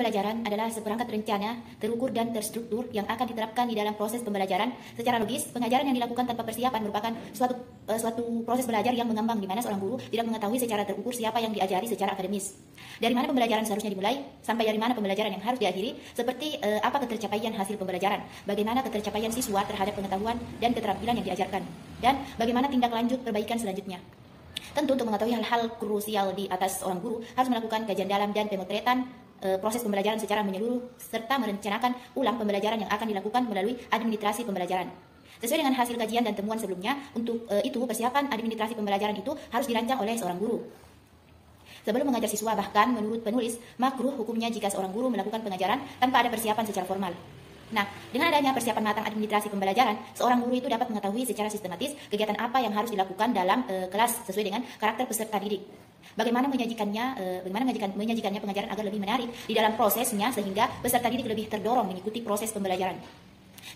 Pembelajaran adalah seperangkat rencana, terukur dan terstruktur yang akan diterapkan di dalam proses pembelajaran. Secara logis, pengajaran yang dilakukan tanpa persiapan merupakan suatu proses belajar yang mengambang di mana seorang guru tidak mengetahui secara terukur siapa yang diajari secara akademis. Dari mana pembelajaran seharusnya dimulai, sampai dari mana pembelajaran yang harus diakhiri, seperti apa ketercapaian hasil pembelajaran, bagaimana ketercapaian siswa terhadap pengetahuan dan keterampilan yang diajarkan, dan bagaimana tindak lanjut perbaikan selanjutnya. Tentu untuk mengetahui hal-hal krusial di atas seorang guru harus melakukan kajian dalam dan pemotretan proses pembelajaran secara menyeluruh serta merencanakan ulang pembelajaran yang akan dilakukan melalui administrasi pembelajaran. Sesuai dengan hasil kajian dan temuan sebelumnya, untuk itu persiapan administrasi pembelajaran itu harus dirancang oleh seorang guru. Sebelum mengajar siswa, bahkan menurut penulis, makruh hukumnya jika seorang guru melakukan pengajaran tanpa ada persiapan secara formal. Nah, dengan adanya persiapan matang administrasi pembelajaran, seorang guru itu dapat mengetahui secara sistematis kegiatan apa yang harus dilakukan dalam kelas sesuai dengan karakter peserta didik. Bagaimana menyajikannya pengajaran agar lebih menarik di dalam prosesnya sehingga peserta didik lebih terdorong mengikuti proses pembelajaran.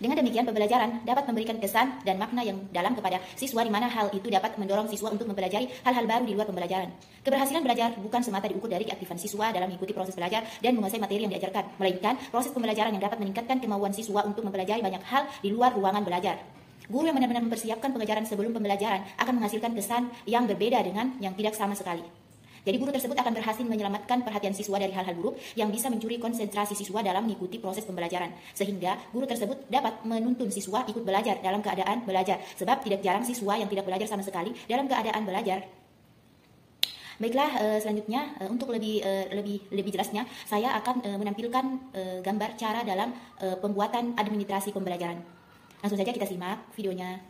Dengan demikian, pembelajaran dapat memberikan kesan dan makna yang dalam kepada siswa di mana hal itu dapat mendorong siswa untuk mempelajari hal-hal baru di luar pembelajaran. Keberhasilan belajar bukan semata diukur dari keaktifan siswa dalam mengikuti proses belajar dan menguasai materi yang diajarkan, melainkan proses pembelajaran yang dapat meningkatkan kemauan siswa untuk mempelajari banyak hal di luar ruangan belajar. Guru yang benar-benar mempersiapkan pengajaran sebelum pembelajaran akan menghasilkan kesan yang berbeda dengan yang tidak sama sekali. Jadi guru tersebut akan berhasil menyelamatkan perhatian siswa dari hal-hal buruk yang bisa mencuri konsentrasi siswa dalam mengikuti proses pembelajaran. Sehingga guru tersebut dapat menuntun siswa ikut belajar dalam keadaan belajar. Sebab tidak jarang siswa yang tidak belajar sama sekali dalam keadaan belajar. Baiklah, selanjutnya untuk lebih jelasnya saya akan menampilkan gambar cara dalam pembuatan administrasi pembelajaran. Langsung saja kita simak videonya.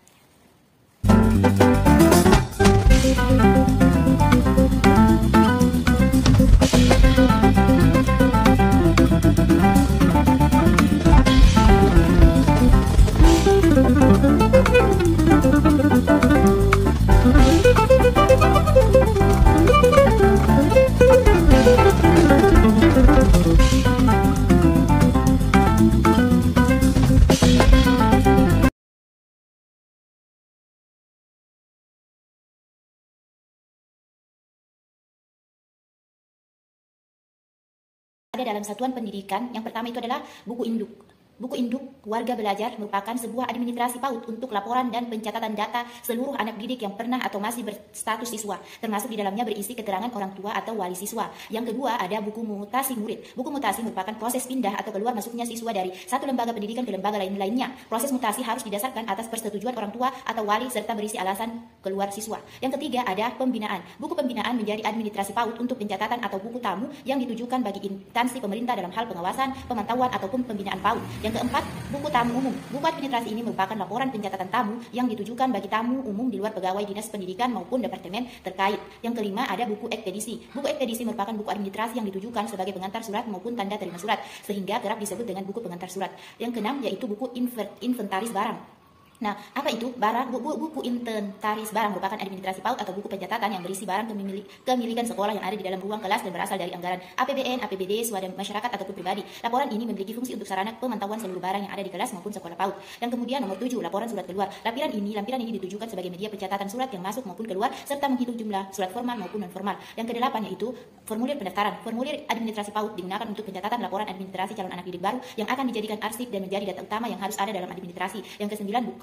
Ada dalam satuan pendidikan, yang pertama itu adalah buku induk. Buku induk warga belajar merupakan sebuah administrasi PAUD untuk laporan dan pencatatan data seluruh anak didik yang pernah atau masih berstatus siswa, termasuk di dalamnya berisi keterangan orang tua atau wali siswa. Yang kedua ada buku mutasi murid. Buku mutasi merupakan proses pindah atau keluar masuknya siswa dari satu lembaga pendidikan ke lembaga lainnya. Proses mutasi harus didasarkan atas persetujuan orang tua atau wali serta berisi alasan keluar siswa. Yang ketiga ada pembinaan. Buku pembinaan menjadi administrasi PAUD untuk pencatatan atau buku tamu yang ditujukan bagi instansi pemerintah dalam hal pengawasan, pemantauan ataupun pembinaan PAUD. Yang keempat, buku tamu umum. Buku administrasi ini merupakan laporan pencatatan tamu yang ditujukan bagi tamu umum di luar pegawai dinas pendidikan maupun departemen terkait. Yang kelima, ada buku ekspedisi. Buku ekspedisi merupakan buku administrasi yang ditujukan sebagai pengantar surat maupun tanda terima surat, sehingga kerap disebut dengan buku pengantar surat. Yang keenam, yaitu buku inventaris barang. Nah, apa itu? Buku inventaris barang merupakan administrasi PAUD atau buku pencatatan yang berisi barang kemilikan sekolah yang ada di dalam ruang kelas dan berasal dari anggaran APBN, APBD, swadaya masyarakat ataupun pribadi. Laporan ini memiliki fungsi untuk sarana pemantauan seluruh barang yang ada di kelas maupun sekolah PAUD. Yang kemudian nomor 7, laporan surat keluar. Lampiran ini ditujukan sebagai media pencatatan surat yang masuk maupun keluar serta menghitung jumlah surat formal maupun non formal. Yang kedelapan yaitu formulir pendaftaran. Formulir administrasi PAUD digunakan untuk pencatatan laporan administrasi calon anak didik baru yang akan dijadikan arsip dan menjadi data utama yang harus ada dalam administrasi. Yang kesembilan, buku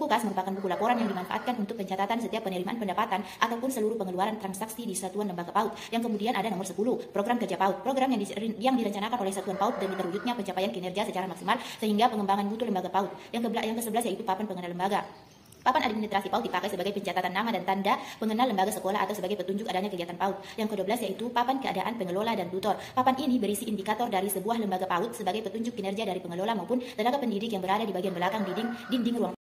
kas merupakan buku laporan yang dimanfaatkan untuk pencatatan setiap penerimaan pendapatan ataupun seluruh pengeluaran transaksi di satuan lembaga PAUD. Yang kemudian ada nomor 10, program kerja PAUD. Program yang direncanakan oleh satuan PAUD demi terwujudnya pencapaian kinerja secara maksimal sehingga pengembangan mutu lembaga PAUD. Yang ke-11 yaitu papan pengenal lembaga. Papan administrasi PAUD dipakai sebagai pencatatan nama dan tanda pengenal lembaga sekolah atau sebagai petunjuk adanya kegiatan PAUD. Yang ke-12 yaitu papan keadaan pengelola dan tutor. Papan ini berisi indikator dari sebuah lembaga PAUD sebagai petunjuk kinerja dari pengelola maupun tenaga pendidik yang berada di bagian belakang dinding ruang